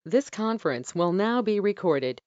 This conference will now be recorded.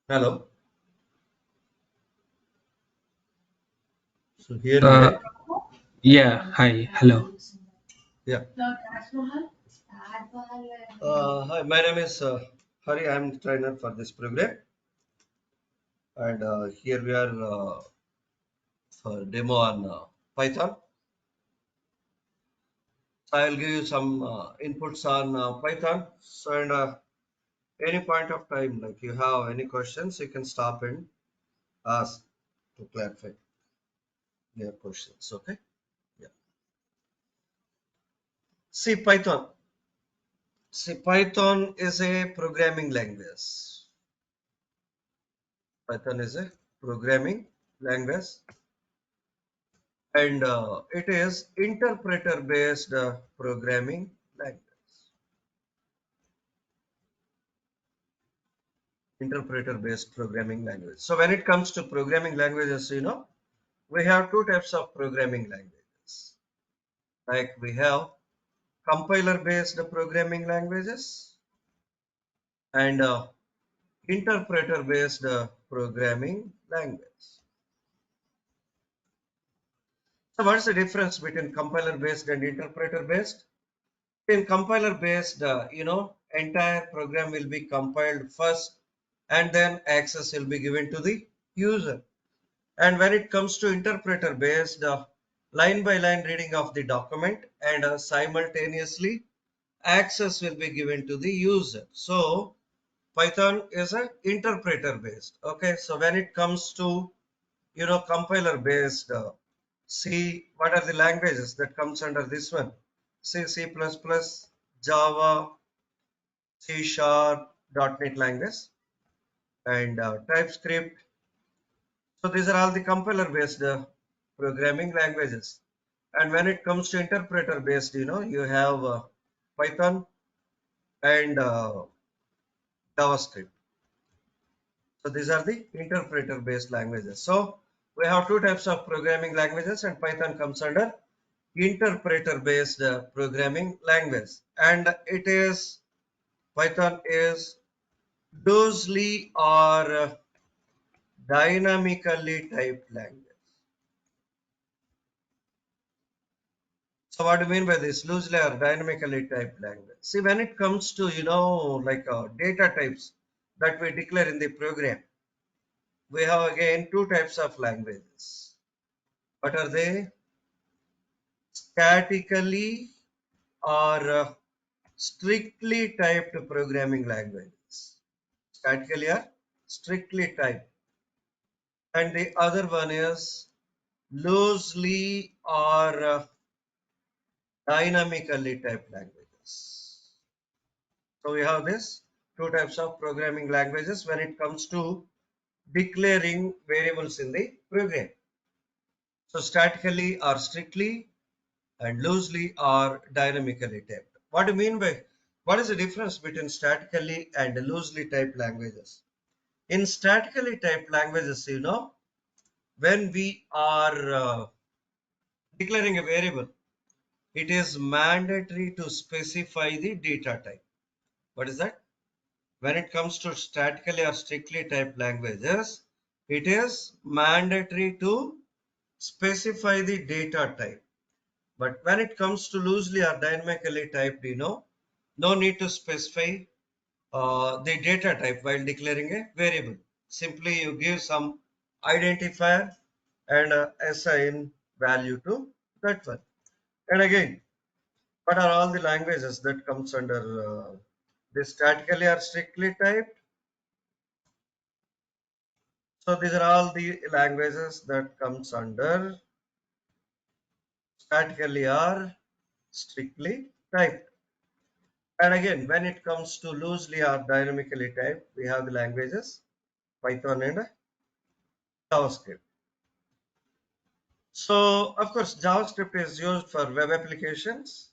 Hello. So here we Uh, are. yeah, hi, hello. Yeah. Hi, my name is Hari. I'm trainer for this program, and here we are for demo on Python. So I will give you some inputs on Python. So and any point of time, like you have any questions, you can stop and ask to clarify your questions. Okay. Yeah. See Python. See Python is a programming language. Python is a programming language and it is interpreter based programming language. Interpreter based programming language. So when it comes to programming languages, we have two types of programming languages. Like we have compiler based programming languages and interpreter based programming language. So what is the difference between compiler based and interpreter based? In compiler based, entire program will be compiled first and then access will be given to the user. And when it comes to interpreter based, line by line reading of the document and simultaneously access will be given to the user. So Python is a interpreter based. Okay, so when it comes to compiler based, C, what are the languages that comes under this one? C, C++, Java, C Sharp, .NET language, and TypeScript. So these are all the compiler based programming languages. And when it comes to interpreter based, you have Python and JavaScript. So these are the interpreter based languages. So we have two types of programming languages and Python comes under interpreter based programming language. And it is Python is loosely or dynamically typed language. So what do you mean by this? Loosely or dynamically typed language. See, when it comes to, like data types that we declare in the program, we have again two types of languages. What are they? Statically or strictly typed programming languages. Statically or strictly typed. And the other one is loosely or dynamically typed languages. So we have this two types of programming languages when it comes to declaring variables in the program. So statically or strictly and loosely or dynamically typed. What do you mean by what is the difference between statically and loosely typed languages? In statically typed languages, when we are declaring a variable, it is mandatory to specify the data type. What is that? When it comes to statically or strictly typed languages, it is mandatory to specify the data type. But when it comes to loosely or dynamically typed, no need to specify the data type while declaring a variable. Simply you give some identifier and assign value to that one. And again, what are all the languages that comes under this statically or strictly typed? So these are all the languages that comes under statically or strictly typed. And again, when it comes to loosely or dynamically typed, we have the languages Python and JavaScript. So, of course, JavaScript is used for web applications.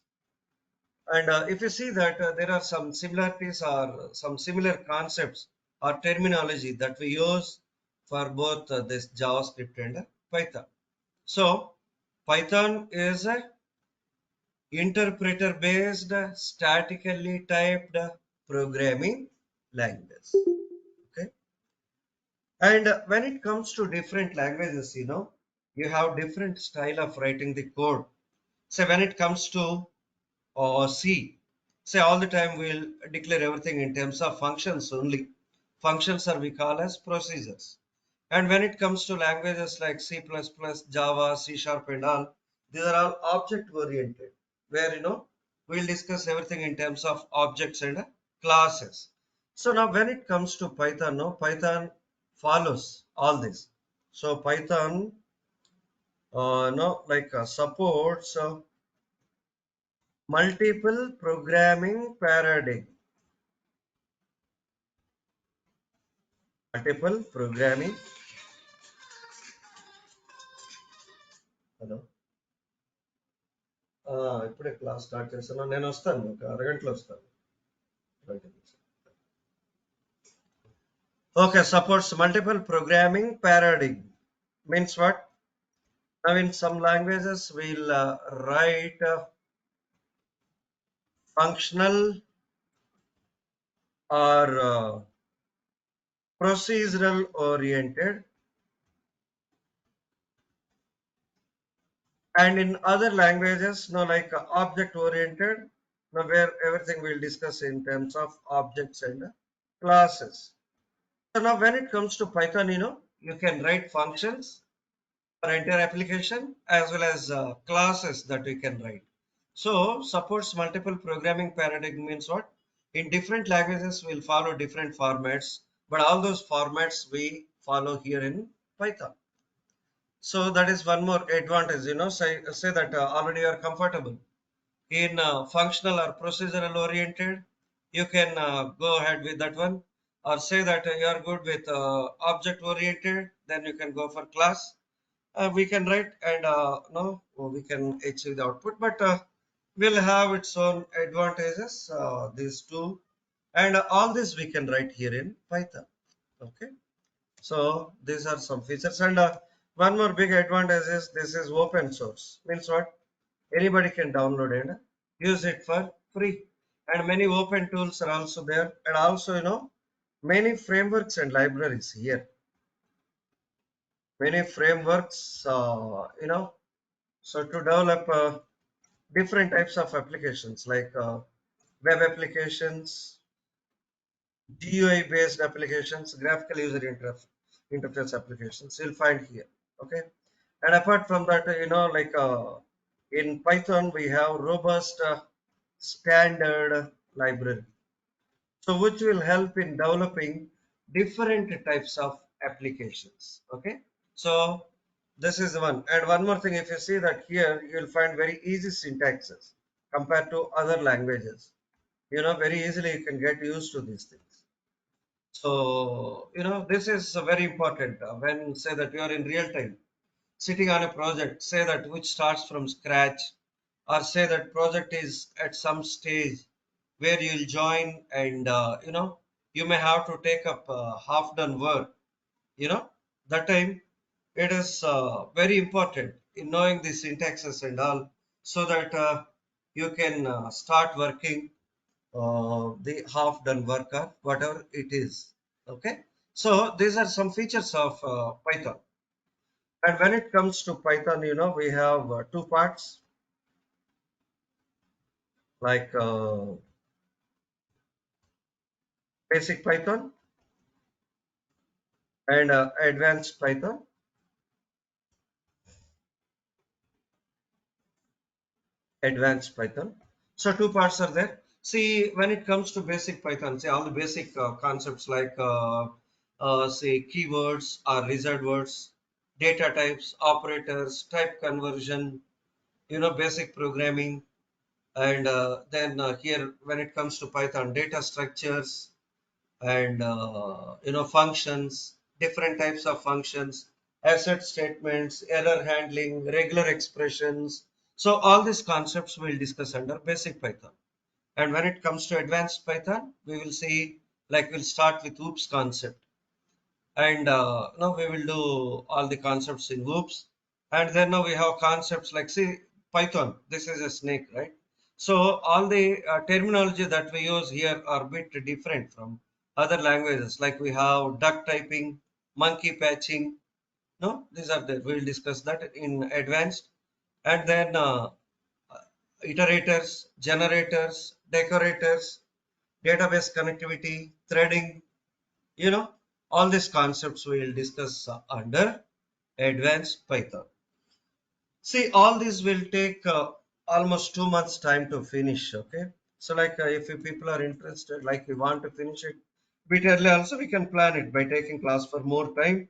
And if you see that there are some similarities or some similar concepts or terminology that we use for both this JavaScript and Python. So, Python is a interpreter based statically typed programming language. Okay. And when it comes to different languages, you have different style of writing the code. So when it comes to C, say all the time we'll declare everything in terms of functions only. Functions are we call as procedures. And when it comes to languages like C++, Java, C Sharp and all, these are all object oriented, where we'll discuss everything in terms of objects and classes. So now when it comes to Python, no, Python follows all this. So Python no like supports multiple programming paradigm. Multiple programming. Hello ఇప్పుడే class start చేస్తాను నేను వస్తాను ఒక అరగంటలో వస్తాను okay supports multiple programming paradigm means what? Now in some languages we'll write functional or procedural oriented, and in other languages like object oriented, where everything we'll discuss in terms of objects and classes. So now when it comes to Python, you can write functions for entire application as well as classes that you can write. So supports multiple programming paradigm means what? In different languages we'll follow different formats, but all those formats we follow here in Python. So that is one more advantage, say that already you are comfortable in functional or procedural oriented, you can go ahead with that one, or say that you are good with object oriented, then you can go for class. We can write and no we can achieve the output, but will have its own advantages, these two, and all this we can write here in Python. Okay, so these are some features, and one more big advantage is this is open source. Means what? Anybody can download and use it for free, and many open tools are also there, and also many frameworks and libraries here. Many frameworks, so to develop different types of applications like web applications, GUI based applications, graphical user interface applications, you'll find here. Okay, and apart from that, like in Python we have robust standard library, so which will help in developing different types of applications. Okay, so this is one, and one more thing, if you see that here you will find very easy syntaxes compared to other languages. Very easily you can get used to these things. So this is very important when say that you are in real time sitting on a project, say that which starts from scratch, or say that project is at some stage where you'll join, and you may have to take up half done work. That time it is very important in knowing the syntaxes and all, so that you can start working the half done work or whatever it is. Okay, so these are some features of Python. And when it comes to Python, we have two parts, like basic Python and advanced Python. Advanced Python. So two parts are there. See, when it comes to basic Python, say all the basic concepts like say keywords or reserved words, data types, operators, type conversion, basic programming, And then here, when it comes to Python, data structures and functions, different types of functions, asset statements, error handling, regular expressions. So all these concepts we'll discuss under basic Python. And when it comes to advanced Python, we will see, like, we'll start with OOPS concept. And now we will do all the concepts in OOPS. And then now we have concepts like, see, Python, this is a snake, right? So all the terminology that we use here are a bit different from other languages. Like we have duck typing, monkey patching. No, these are the, we'll discuss that in advanced. And then iterators, generators, decorators, database connectivity, threading, you know, all these concepts we will discuss under advanced Python. See, all these will take almost 2 months time to finish. Okay. So like if you people are interested, like we want to finish it bit early also, we can plan it by taking class for more time.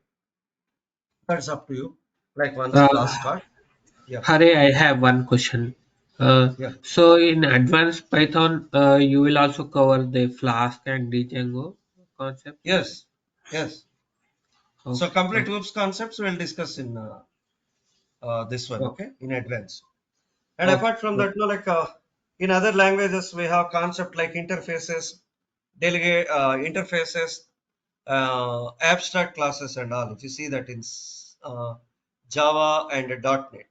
That's up to you. Like once class Uh, start. Yeah. Hare, I have one question. Uh, Yeah. so in advanced Python, you will also cover the Flask and Django concepts. Yes. Yes. So Okay. complete Okay. OOPS concepts we'll discuss in this one. Okay. Okay. In advance. And Okay. apart from Okay. that, in other languages, we have concept like interfaces, delegate interfaces, abstract classes, and all. If you see that in Java and .NET,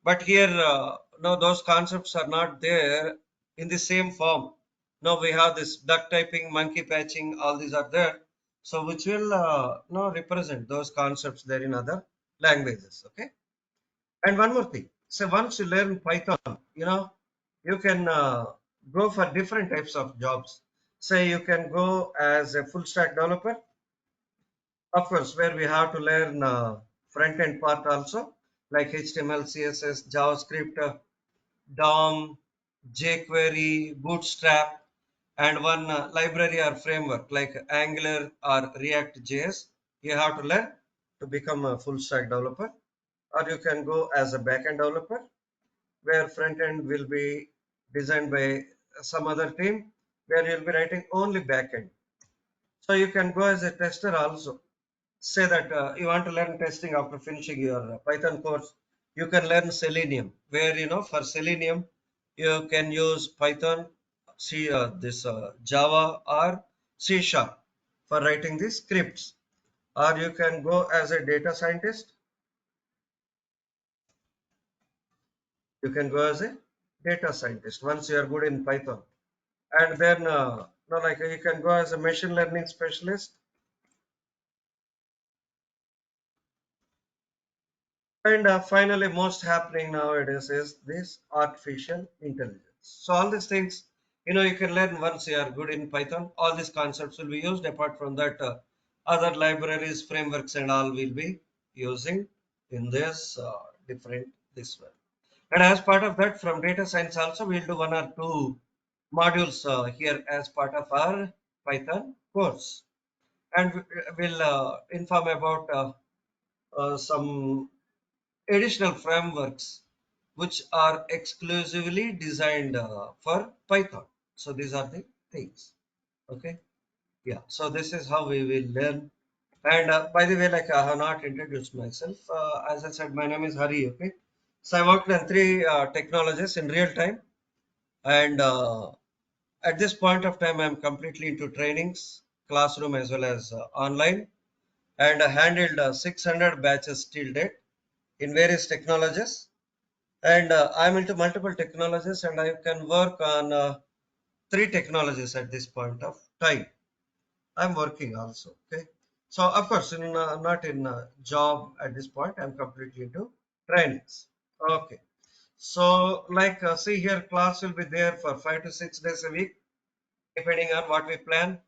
but here, no, those concepts are not there in the same form. Now we have this duck typing, monkey patching, all these are there. So which will no represent those concepts there in other languages. Okay. And one more thing. So once you learn Python, you can go for different types of jobs. Say you can go as a full stack developer, of course, where we have to learn front end part also, like HTML, CSS, JavaScript, DOM, jQuery, Bootstrap, and one library or framework like Angular or React JS. You have to learn to become a full stack developer, or you can go as a backend developer where front end will be designed by some other team where you'll be writing only backend. So you can go as a tester also. Say that you want to learn testing after finishing your Python course. You can learn Selenium, where for Selenium you can use Python, this Java or C Sharp for writing these scripts. Or you can go as a data scientist. You can go as a data scientist once you are good in Python. And then no, like you can go as a machine learning specialist. And finally, most happening nowadays is this artificial intelligence. So all these things, you can learn once you are good in Python. All these concepts will be used. Apart from that, other libraries, frameworks, and all will be using in this different this one. And as part of that, from data science also, we'll do one or two modules here as part of our Python course. And we'll inform about some additional frameworks which are exclusively designed for Python. So these are the things. Okay. Yeah. So this is how we will learn. And by the way, like I have not introduced myself. As I said, my name is Hari. Okay. So I worked on three technologies in real time. And at this point of time, I'm completely into trainings, classroom as well as online. And I handled 600 batches till date in various technologies. And I'm into multiple technologies and I can work on three technologies at this point of time. I'm working also. Okay. So of course, not in job at this point. I'm completely into trainings. Okay. So like see here, class will be there for 5 to 6 days a week, depending on what we plan.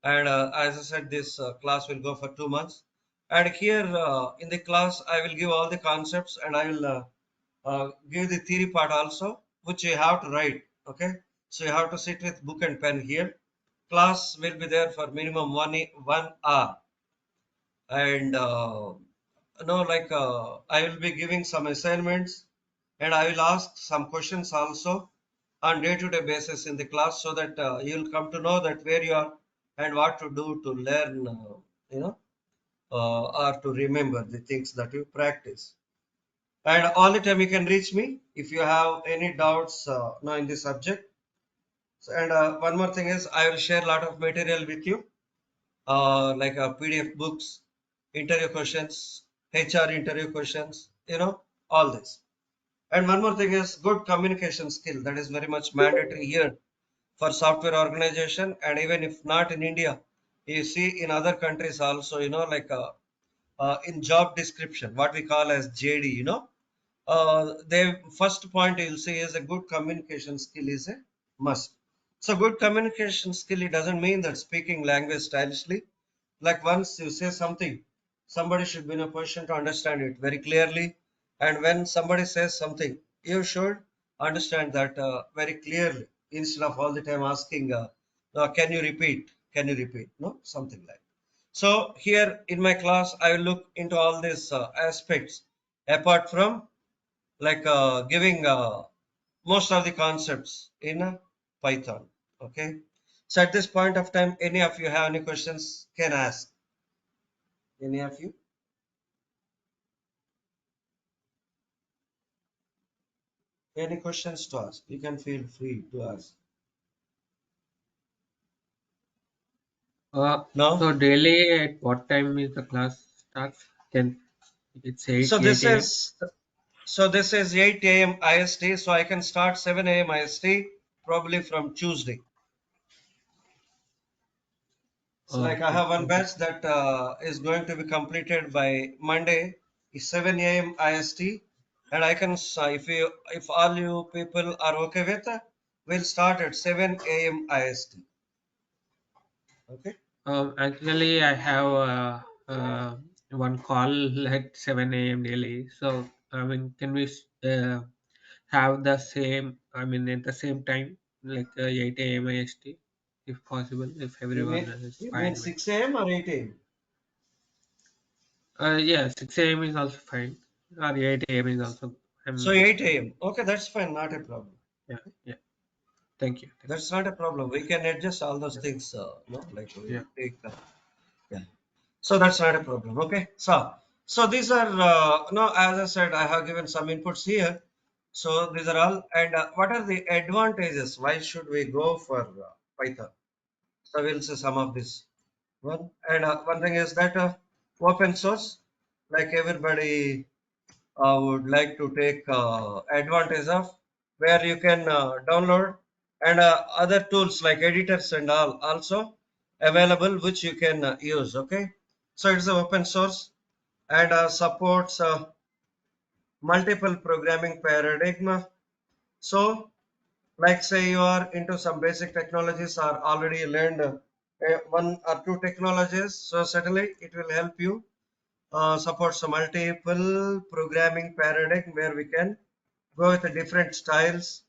And as I said, this class will go for 2 months. And here in the class, I will give all the concepts and I will give the theory part also, which you have to write. Okay, so you have to sit with book and pen here. Class will be there for minimum 1 hour, and like I will be giving some assignments, and I will ask some questions also. on day-to-day basis in the class, so that you'll come to know that where you are and what to do to learn, you know, or to remember the things that you practice. And all the time you can reach me if you have any doubts now in the subject. So, and one more thing is I will share a lot of material with you, like PDF books, interview questions, HR interview questions, you know, all this. And one more thing is good communication skill. That is very much mandatory here for software organization. And even if not in India, you see in other countries also, you know, like in job description, what we call as JD, you know, the first point you'll see is a good communication skill is a must. So good communication skill, it doesn't mean that speaking language stylishly. Like once you say something, somebody should be in a position to understand it very clearly. And when somebody says something, you should understand that very clearly instead of all the time asking, can you repeat? Can you repeat? No, something like. So here in my class, I will look into all these aspects apart from like giving most of the concepts in Python. Okay. So at this point of time, any of you have any questions can ask. Any of you? Any questions to ask? You can feel free to ask. So No? daily at what time is the class starts? 10. It's So 8 this a.m. is so this is 8 a.m. IST. So I can start 7 a.m. IST probably from Tuesday. So like I Okay. have one Okay. batch that is going to be completed by Monday, is 7 a.m. IST, and I can if all you people are okay with, we'll start at 7 a.m. IST. Okay. Actually, I have one call at 7 a.m. daily. So, I mean, can we have the same, I mean, at the same time, like 8 a.m. IST, if possible, if everyone is You mean fine with. 6 a.m. or 8 a.m.? Yeah, 6 a.m. is also fine, or 8 a.m. is also. So 8 a.m. Okay, that's fine, not a problem. Yeah, yeah. Thank you. Thank That's not a problem. We can adjust all those you. things. No, like Yeah. we'll take. Yeah. So that's not a problem. Okay. So these are no. As I said, I have given some inputs here. So these are all. And what are the advantages? Why should we go for Python? So we'll see some of this one. And one thing is that open source, like everybody would like to take advantage of, where you can download, and other tools like editors and all also available which you can use. Okay. So it's a open source and supports multiple programming paradigm. So like say you are into some basic technologies or already learned one or two technologies, so certainly it will help you supports a multiple programming paradigm where we can go with the different styles.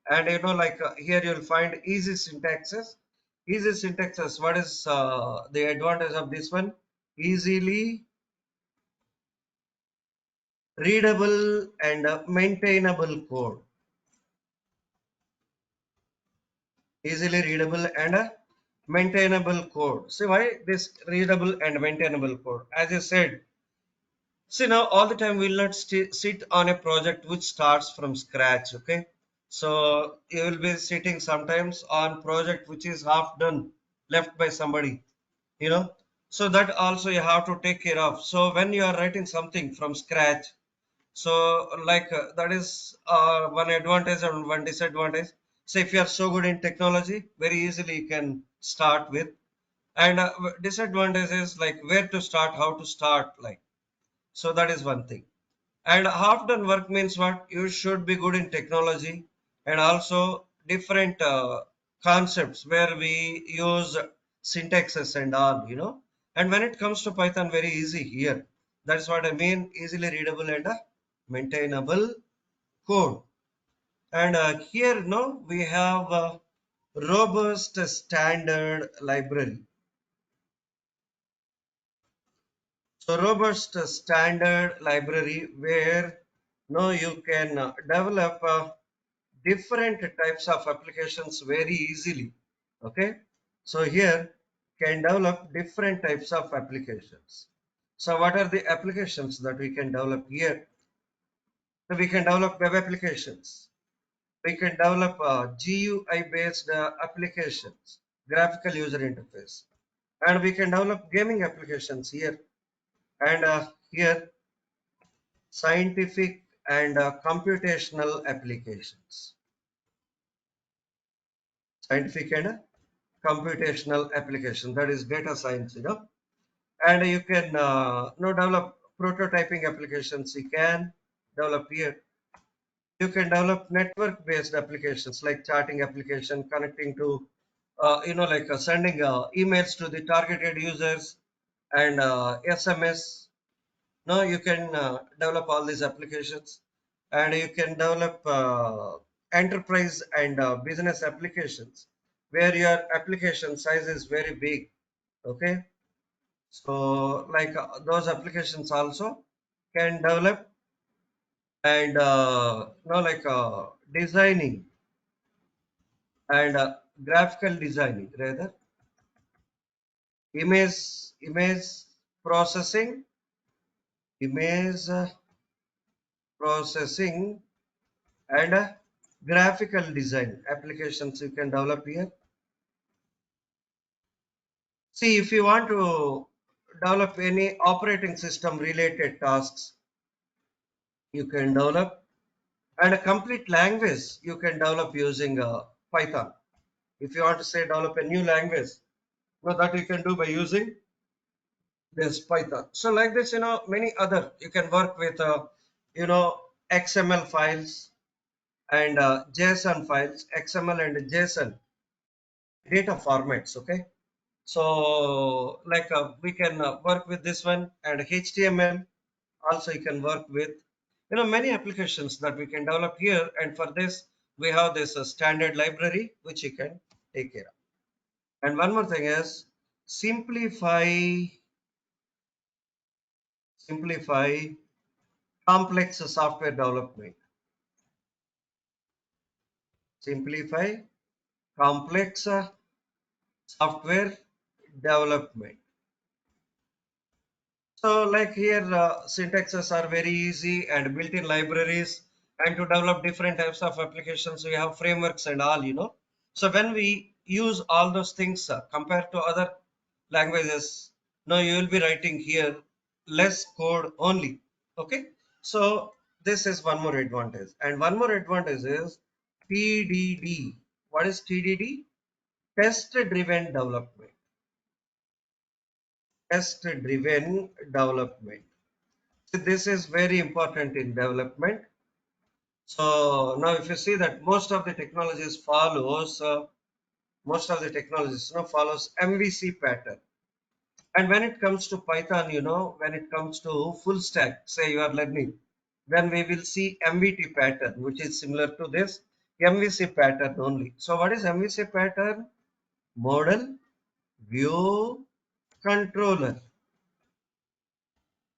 And you know, like here you'll find easy syntaxes. Easy syntaxes, what is the advantage of this one? Easily readable and maintainable code. Easily readable and maintainable code. See why this readable and maintainable code? As I said, see now all the time we'll not sit on a project which starts from scratch. Okay. So you will be sitting sometimes on project which is half done, left by somebody, you know. So that also you have to take care of. So when you are writing something from scratch, so like that is one advantage and one disadvantage. So if you are so good in technology, very easily you can start with. And disadvantage is like where to start, how to start, like. So that is one thing. And half done work means what? You should be good in technology and also different concepts where we use syntaxes and all, you know. And when it comes to Python, very easy here. That's what I mean, easily readable and maintainable code. And here, no, we have a robust standard library. So robust standard library where no you can develop different types of applications very easily. Okay, so here can develop different types of applications. So what are the applications that we can develop here? So we can develop web applications. We can develop GUI based applications, graphical user interface, and we can develop gaming applications here. And here scientific and computational applications. Scientific and computational application, that is data science, and you can develop prototyping applications. You can develop here. You can develop network based applications like chatting application, connecting to like sending emails to the targeted users, and SMS. Now you can develop all these applications, and you can develop enterprise and business applications where your application size is very big. Okay, so like those applications also can develop, and like designing and graphical designing, rather image processing, image processing and graphical design applications you can develop here. See, if you want to develop any operating system related tasks, you can develop, and a complete language you can develop using Python. If you want to say develop a new language, that you can do by using this Python. So like this, many other you can work with, you know, XML files and JSON files, XML and JSON data formats. Okay, so like we can work with this one, and HTML also you can work with, many applications that we can develop here. And for this we have this standard library which you can take care of. And one more thing is simplify complex software development. Simplify complex software development. So like here, syntaxes are very easy and built-in libraries. And to develop different types of applications, we have frameworks and all. So when we use all those things compared to other languages, now you will be writing here less code only. Okay. So this is one more advantage. And one more advantage is TDD. What is TDD? Test-driven development. Test-driven development. So this is very important in development. So now if you see that most of the technologies follows MVC pattern. And when it comes to Python, when it comes to full stack, say you are learning, then we will see MVT pattern, which is similar to this MVC pattern only. So what is MVC pattern? Model, view, controller.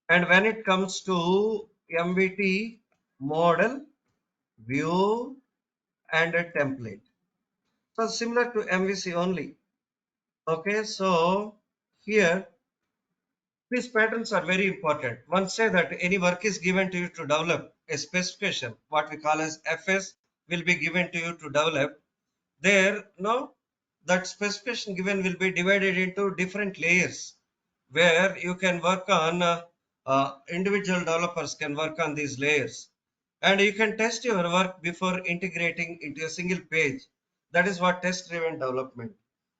And when it comes to MVT, model, view, and a template. So similar to MVC only. Okay, so here these patterns are very important. Once say that any work is given to you to develop a specification, what we call as FS will be given to you to develop. There, no, that specification given will be divided into different layers where you can work on, individual developers can work on these layers, and you can test your work before integrating into a single page. That is what test driven development.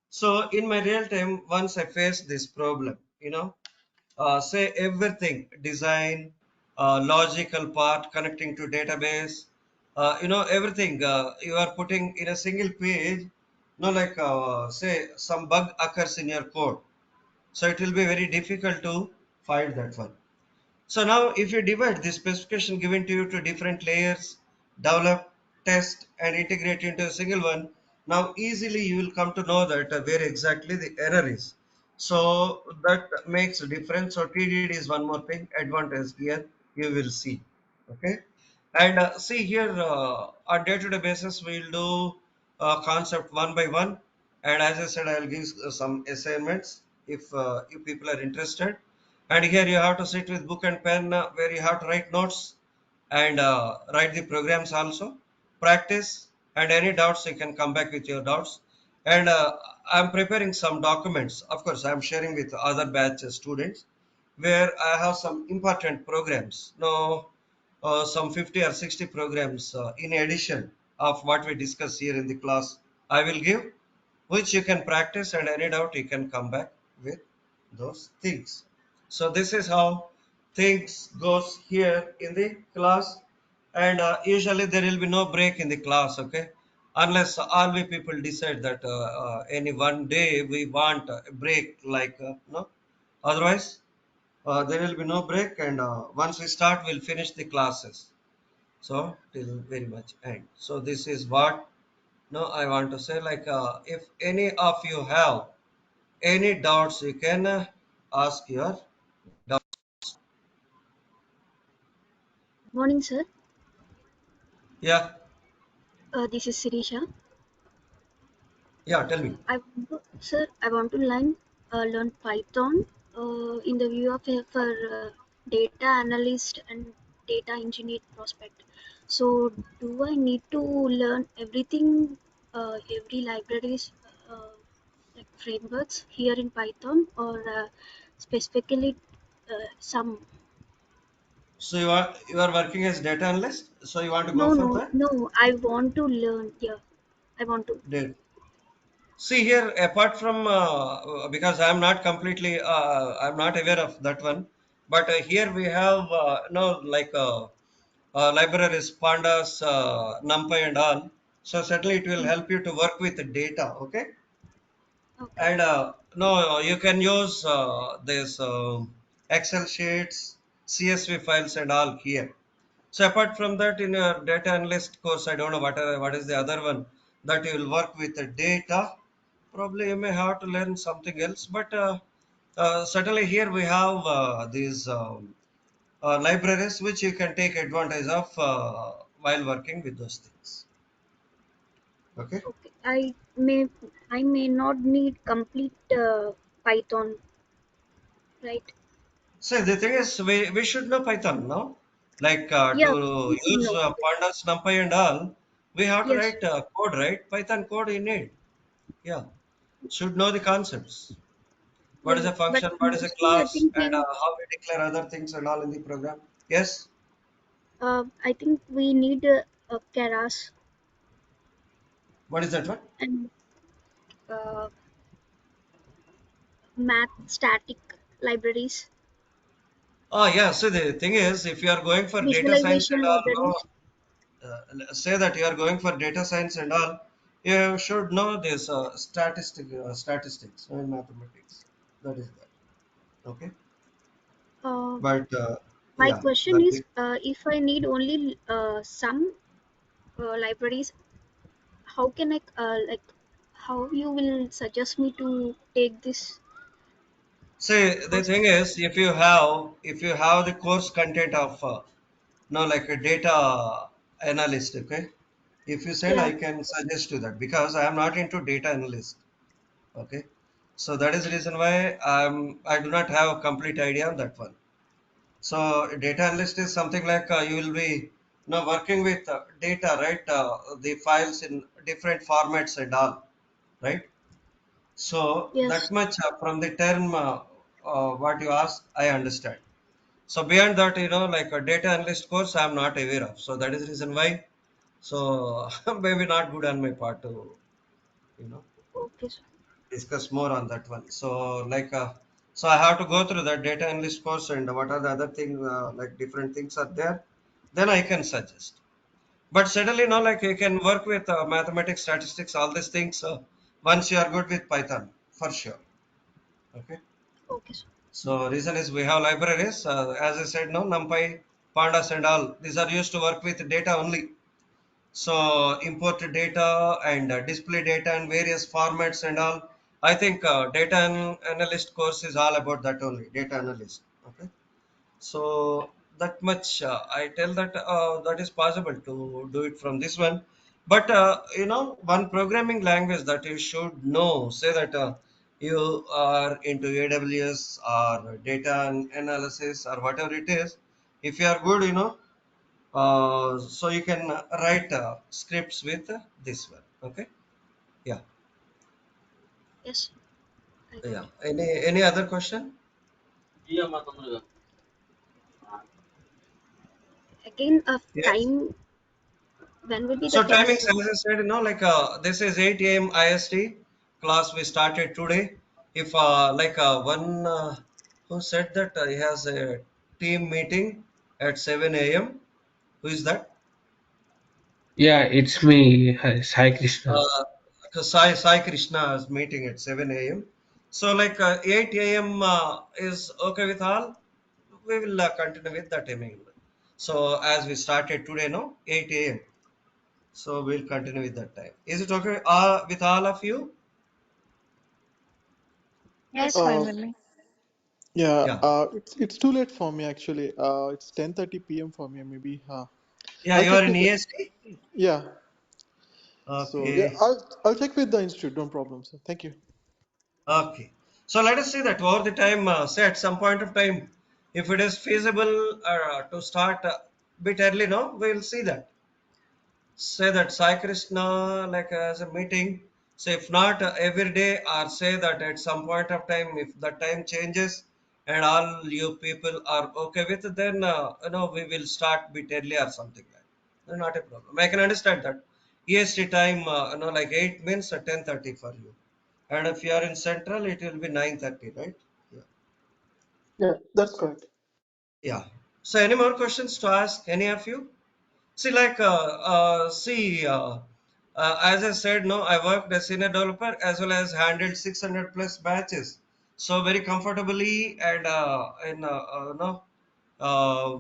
So in my real time, once I face this problem, say everything design, logical part connecting to database, everything you are putting in a single page, like say some bug occurs in your code, so it will be very difficult to find that one. So now if you divide this specification given to you to different layers, develop, test and integrate into a single one, now easily you will come to know that where exactly the error is. So that makes a difference. So TDD is one more thing, advantage here you will see. Okay. And see here, on day-to-day basis, we'll do concept one by one. And as I said, I'll give some assignments if people are interested. And here you have to sit with book and pen, where you have to write notes and write the programs also. Practice, and any doubts you can come back with your doubts. And I'm preparing some documents. Of course, I'm sharing with other batch students where I have some important programs. No, some 50 or 60 programs in addition of what we discuss here in the class. I will give, which you can practice, and any doubt you can come back with those things. So this is how things goes here in the class, and usually there will be no break in the class, okay, unless all we people decide that any one day we want a break, like no, otherwise there will be no break, and once we start we'll finish the classes, so till very much end. So this is what no I want to say, like if any of you have any doubts, you can ask your doubt. Morning, sir. Yeah, This is Sirisha. yeah, tell me. Sir, I want to learn Python in the view of for data analyst and data engineer prospect. So, do I need to learn everything, every libraries, uh, like frameworks here in Python, or specifically some? So you are working as data analyst, so you want to go No, for no, that? no. I want to learn. Yeah, I want to. See here, apart from because I'm not completely, I'm not aware of that one, but here we have no like libraries, pandas, numpy, and all. So certainly it will Mm, help you to work with the data. Okay, okay. and no, you can use this Excel sheets, CSV files, and all here. So apart from that, in your data analyst course, I don't know what is the other one that you will work with the data. Probably you may have to learn something else, but certainly here we have these libraries which you can take advantage of while working with those things. Okay. Okay, I may not need complete Python, right? So the thing is, we should know Python now. Like Yeah, to we should use know. pandas, numpy, and all, we have to Yes, write code, right? Python code you need. Yeah, should know the concepts. What is yeah. a But function? What is a mostly, class? And how we declare other things and all in the program. Yes. I think we need Keras What is that one? and uh, math static libraries, Oh yeah. So the thing is, if you are going for data science and visualization all, libraries. say that you are going for data science and all, you should know this statistics and mathematics. That is that. Okay. Uh, But my yeah, question that is, if I need only some libraries, how can I how you will suggest me to take this see the course? thing is, if you have the course content of no like a data analyst, okay. If you send, Yeah. I can suggest you that because I am not into data analyst. Okay. So that is the reason why I do not have a complete idea on that one. So data analyst is something like you will be working with data, right? The files in different formats and all, right? So Yes. that much from the term what you ask, I understand. So beyond that, like a data analyst course, I'm not aware of. So that is the reason why. So maybe not good on my part to you know Okay, sir. discuss more on that one. So like so I have to go through that data analyst course and what are the other things like different things are there. Then I can suggest. But certainly no, like you can work with mathematics, statistics, all these things once you are good with Python for sure. Okay. Okay, sir. So reason is we have libraries, as I said, no NumPy, Pandas, and all. These are used to work with data only. So import data and display data in various formats and all. I think analyst course is all about that only, data analyst. Okay. So that much. I tell that that is possible to do it from this one. But one programming language that you should know, say that you are into AWS or data analysis or whatever it is. If you are good, so you can write scripts with this one. Okay. Yeah. Yes, I got Yeah. it. Any other question? Again, Yes. time, when will be the So class? timings, as I said, this is 8 a.m. IST class we started today. If one who said that he has a team meeting at 7 a.m. Who is that? Yeah, it's me, Sai Krishna. Sai Krishna's meeting at 7 a.m. So 8 a.m. Is okay with all. We will continue with the timing. So as we started today, no, 8 a.m. So we'll continue with that time. Is it okay with all of you? Yes, Yes. fine Uh, with me. yeah, Yeah. it's too late for me actually. It's 10:30 p.m. for me. Maybe. Yeah, I'll you are check in with the. EST? Yeah. So yeah, Okay. I'll check with the institute. No problem, sir. Thank you. Okay. So let us see that over the time, say at some point of time, if it is feasible to start a bit early, no, we'll see that. Say that Sai Krishna, like as a meeting, say if not every day, or say that at some point of time, if the time changes and all you people are okay with it, then we will start bit early or something like that. Not a problem. I can understand that. EST time, like 8 means 10:30 for you. And if you are in Central, it will be 9:30, right? Yeah. Yeah, that's correct. Yeah. So any more questions to ask any of you? See, as I said, no, I worked as senior developer as well as handled 600 plus batches. So very comfortably and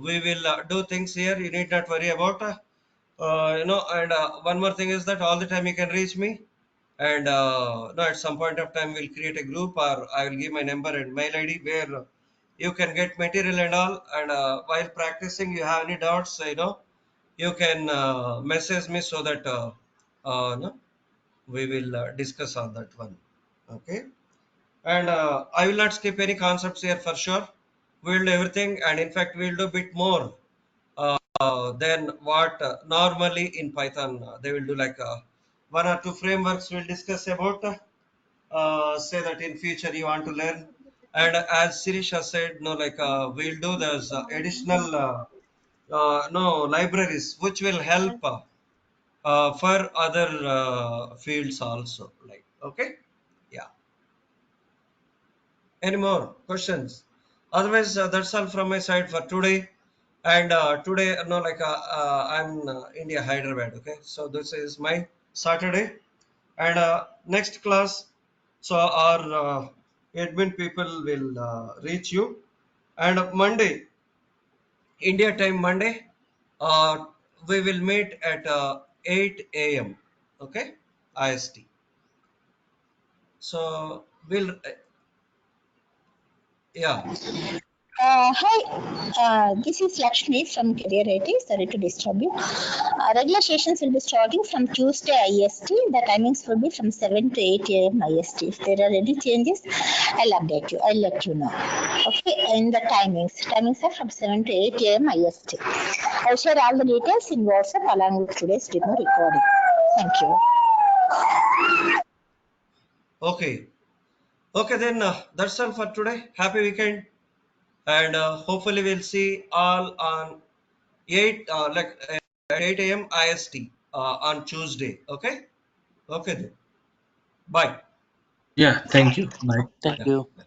we will do things here. You need not worry about, and one more thing is that all the time you can reach me. And no, at some point of time we'll create a group or I will give my number and mail ID where you can get material and all. And while practicing, you have any doubts, you can message me so that no, we will discuss on that one. Okay. And I will not skip any concepts here for sure. We'll do everything, and in fact, we'll do a bit more than what normally in Python they will do. Like one or two frameworks we'll discuss about. Say that in future you want to learn. And as Sirisha said, no, we'll do those additional no libraries which will help for other fields also. Like okay, yeah. Any more questions? Otherwise, that's all from my side for today. And today, I'm in India, Hyderabad. Okay, so this is my Saturday, and next class, so our admin people will reach you. And Monday, India time Monday, uh, we will meet at 8 a.m. Okay, IST. So we'll yeah. Hi, this is Lakshmi from Career IT. Sorry to disturb you. Regular sessions will be starting from Tuesday IST. The timings will be from 7 to 8 a.m. IST. If there are any changes, I'll update you. I'll let you know. Okay, and the timings are from 7 to 8 a.m. IST. I'll share all the details in WhatsApp along with today's demo recording. Thank you. Okay. Okay, then that's all for today. Happy weekend, and hopefully we'll see all on 8 a.m. IST on Tuesday. Okay. Okay then. Bye. Yeah, thank you. Bye. Thank Yeah. you. Bye.